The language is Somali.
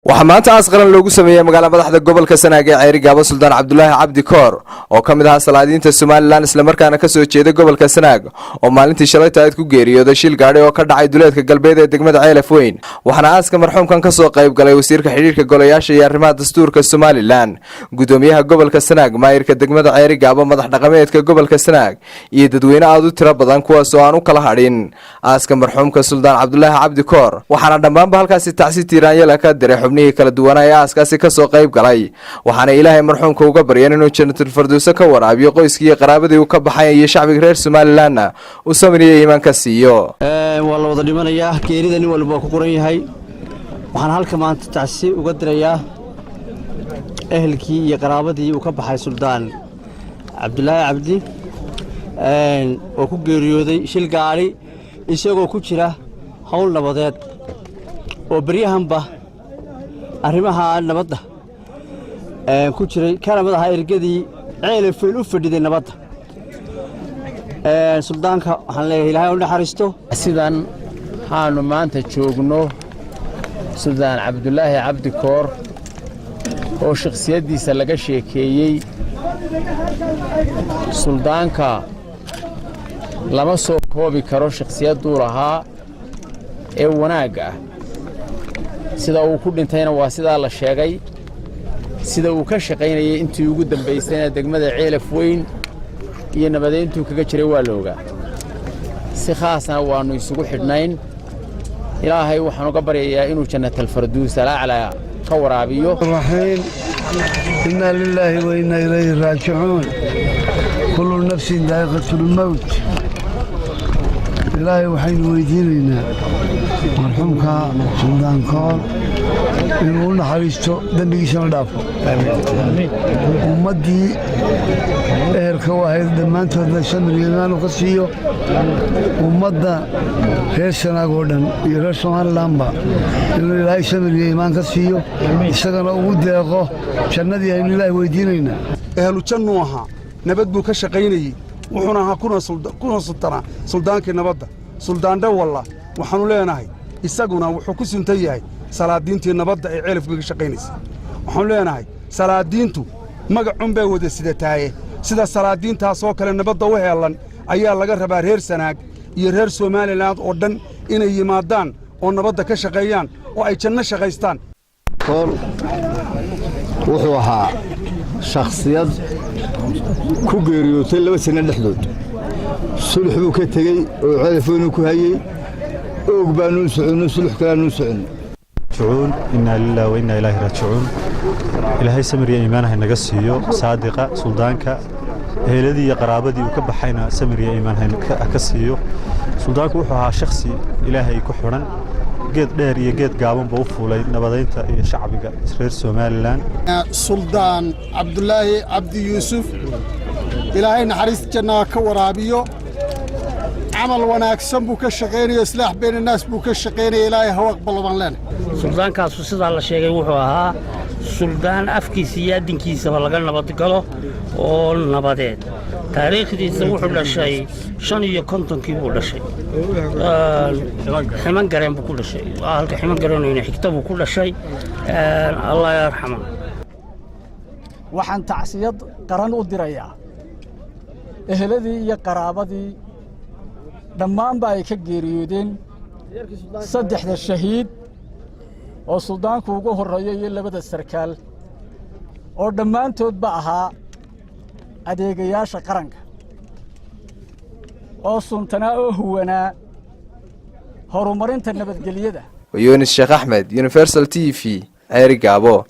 waxaa maanta asqaran loogu sameeyay magaalada madaxda gobolka Sanaag ee Ceerigaabo Suldaan Cabdullaahi Cabdi Koor oo kamid ah salaadiinta Soomaaliland isla markaana ka soo jeeda gobolka Sanaag oo maalintii shalay taayid ku geeriyooday shil gaari oo ka dhacay duleedka galbeed ee degmada Ceelaf Weyn waxaana aaska marxuumkan ka soo qayb galay wasiirka xiriirka golayaasha iyo arrimaha dastuurka Soomaaliland gudoomiyaha gobolka Sanaag maayirka degmada Ceerigaabo madax dhaqameedka gobolka Sanaag iyo dadweyne aad u tiro badan kuwaas oo aan u kala hadhin aaska marxuumka Suldaan Cabdullaahi Cabdi Koor waxaana dhammaanba halkaasi tacsi tiiraanyada ka diray xubnihii kala duwan ee aaskaasi ka soo qayb galay waxaana Ilaahay marxuumka uga baryeen inuu jannatul firdaws ka waraabiyo qoyskii iyo qaraabadii uu ka baxay iyo shacbiga reer Soomaaliland uu sameeyay iimaan ka siiyo waa la wada dhimanayaa geerida nin walba ku qoran yahay waxaan halka maanta tacsi uga dirayaa ehelkii iyo qaraabadii uu ka baxay Suldaan Cabdullaahi Cabdi oo ku geeriyooday shil gaari isagoo ku jira hawl nabadeed oo bariyahanba arrimaha nabadda ku jiray kana madaxa ergadii Ceelaf Weyn u fadhiday nabadda suldaanka waxaan leeyahay Ilaahay u naxariisto sidan haanu maanta joogno Suldaan Cabdullaahi Cabdi Koor oo shakhsiyadiisa laga sheekeeyay suldaanka lama soo koobi karo shakhsiyadu lahaa ee wanaag ah sida uu ku dhintayna waa sida la sheegay sida uu ka shaqeynayay intii ugu dambeysayna degmada Ceelaf Weyn iyo nabadeyntu kaga jiray waa looga si khaasna waanu isugu xidhnayn Ilaahay waxaan uga baryayaa inuu jannatul firdaws ala ka waraabiyo rahiim inna lillahi wa inna ilayhi raaji'uun kullu nafsin daa'iqatul mawt Ilaahay waxaynu weydiinaynaa marxuumka Suldaan Koor inuu naxariisto dambigiisana dhaafo ummadii eerka wahayd dhammaantoodna samriyeeno ka siiyo ummadda reer Sanaag oo dhan iyo reer Soomaaliland inuu Ilaahay samriye iimaan ka siiyo isagana ugu deeqo jannadii aynu Ilaahay weydiinaynaa ehlu jannu aha nabad buu ka shaqeynayay wuxuuna ahaa kuna suldaankii nabadda suldaan dhawalla waxaanu leenahay isaguna wuxuu ku suntan yahay salaadiintii nabadda ee Ceelaf Weyn ka shaqeynaysa waxaanu leenahay salaadiintu magacun bay wada sidataaye sida salaadiintaas oo kale nabadda u heelan ayaa laga rabaa reer Sanaag iyo reer Soomaaliland oo dhan inay yimaadaan oo nabadda ka shaqeeyaan oo ay janno shaqaystaan Koor wuxuu ahaa shakhsiyad ku geeriyootay 2 sano dhexdood sulx buu ka tagay oo Ceelaf Weyn ku hayay og baanu socon sulx kala socon شعون إنا لله وإنا إليه راجعون إلهي سمري إيمانه نجسيه صادقة سلطانك الذي قرابتي وكبحينا سمري إيمانه نكسيه سلطانك وحها شخصي إلهي كحرا جد داري جد قابن بوفولي نبضين شعبك إسرائيل سوماليلاند سلطان عبد الله عبد يوسف إلهي نحرس جنا كورابيو عمل وناكسن بو كشقيني إصلاح بين الناس بو كشقيني إلهي هو أقبل من لنا سلطان كاسو سيدا الله شيغي wuxuu ahaa suldaan afkiisa iyo dinkiisa laga nabad galo oo nabadeed taariikhdiisa wuxuu dhashay 55kii buu dhashay ximan gareen buu ku dhashay halka ximan gareen xigta buu ku dhashay Allah yarxamo waxaan tacsiyad qaran u dirayaa eheladii iyo qaraabadii dhammaanba ay ka geeriyoodeen saddexda shahiid oo suldaanku ugu horeeyay iyo labada sarkaal oo dhammaantoodba ahaa adeegayaasha qaranka oo suntanaa oo huwanaa horumarinta nabadgelyada Yunis Sheekh Ahmed Universal TV Ceerigaabo